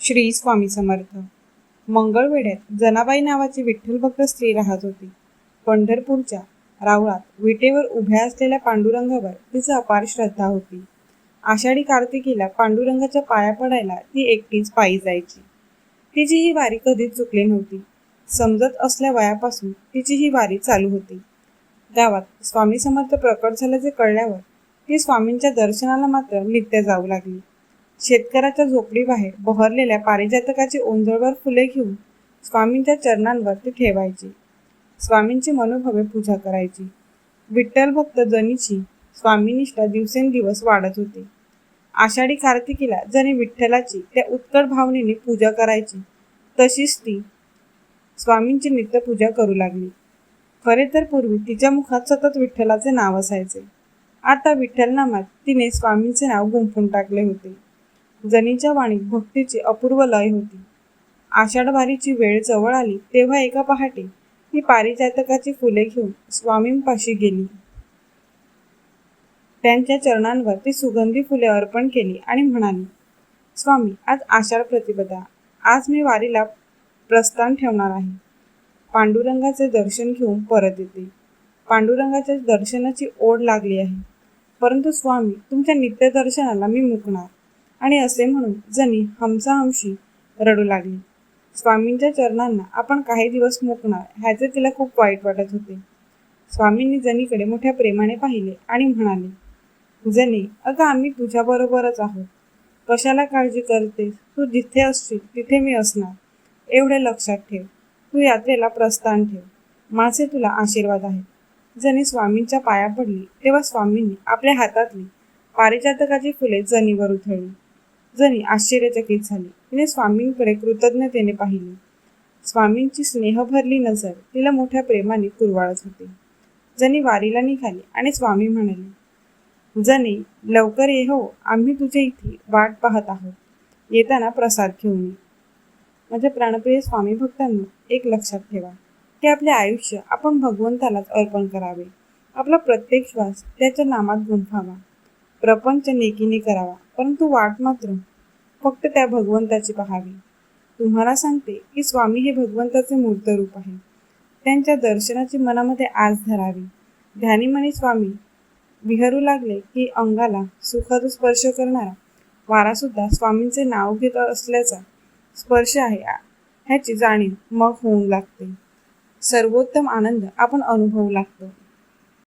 श्री स्वामी समर्थ. मंगळवेढ्यात जनाबाई नावाची विठ्ठलभक्त स्त्री राहत होती. पंढरपूरच्या रावळात विटेवर उभ्या असलेल्या पांडुरंगावर तिचं अपार श्रद्धा होती. आषाढी कार्तिकीला पांडुरंगाच्या पाया पडायला ती एकटीच पायी जायची. तिची ही वारी कधीच चुकली नव्हती. समजत असल्या वयापासून तिची ही वारी चालू होती. गावात स्वामी समर्थ प्रकट झाल्याचे कळल्यावर ती स्वामींच्या दर्शनाला मात्र नित्य जाऊ लागली. शेतकऱ्याच्या झोपडीबाहेर बहरलेल्या पारिजातकाची ओंजळभर फुले घेऊन स्वामींच्या चरणांवर ती ठेवायची. स्वामींची मनोभावे पूजा करायची. विठ्ठल भक्त जनीची स्वामीनिष्ठा दिवसेंदिवस वाढत होती. आषाढी कार्तिकीला जणी विठ्ठलाची त्या उत्कट भावनेने पूजा करायची, तशीच ती स्वामींची नित्य पूजा करू लागली. खरे तर पूर्वी तिच्या मुखात सतत विठ्ठलाचे नाव असायचे. आता विठ्ठल नामात तिने स्वामींचे नाव गुंफून टाकले होते. जनीच्या वाणीत भक्तीची अपूर्व लय होती. आषाढ वारीची वेळ जवळ आली तेव्हा एका पहाटे ती पारिजातकाची फुले घेऊन स्वामींपाशी गेली. त्यांच्या चरणांवर ती सुगंधी फुले अर्पण केली आणि म्हणाली, स्वामी, आज आषाढ प्रतिपदा. आज मी वारीला प्रस्थान ठेवणार आहे. पांडुरंगाचे दर्शन घेऊन परत येते. पांडुरंगाच्या दर्शनाची ओढ लागली आहे, परंतु स्वामी, तुमच्या नित्य दर्शनाला मी मुकणार. आणि असे म्हणून जनी हमसाहमशी रडू लागली. स्वामींच्या चरणांना आपण काही दिवस मुकणार ह्याचे तिला खूप वाईट वाटत होते. स्वामींनी जनीकडे मोठ्या प्रेमाने पाहिले आणि म्हणाले, जनी, अगं, आम्ही तुझ्याबरोबरच आहोत. कशाला काळजी करतेस? तू जिथे असशील तिथे मी असणार. एवढे लक्षात ठेव. तू यात्रेला प्रस्थान ठेव. माझे तुला आशीर्वाद आहेत. जनी स्वामींच्या पाया पडली तेव्हा स्वामींनी आपल्या हातातली पारिजातकाची फुले जनीवर उधळली. जनी आश्चर्यचकित झाली. तिने स्वामींकडे कृतज्ञतेने पाहिले. स्वामींची स्नेहभरली नजर तिला मोठ्या प्रेमाने कुरवाळत होती. जनी वारीला निघाली आणि स्वामी म्हणाले, जनी, लवकर ये हो, आम्ही तुझ्या इथे वाट पाहत आहोत. येताना प्रसाद घेऊन ये. माझ्या प्राणप्रिय स्वामी भक्तांनो, एक लक्षात ठेवा की आपले आयुष्य आपण भगवंतालाच अर्पण करावे. आपला प्रत्येक श्वास त्याच्या नामात गुंफावा. प्रपंच नेकीने करावा, परंतु वाट मात्र फक्त त्या भगवंताची पाहावी. तुम्हाला सांगते की स्वामी हे भगवंताचे मूर्त रूप आहे. त्यांच्या दर्शनाची मनामध्ये आस धरावी. ध्यानीमनी स्वामी विहरू लागले की अंगाला सुखद स्पर्श करणारा वारा सुद्धा स्वामींचे नाव घेत असल्याचा स्पर्श आहे ह्याची जाणीव मग होऊ लागते. सर्वोत्तम आनंद आपण अनुभवू लागतो.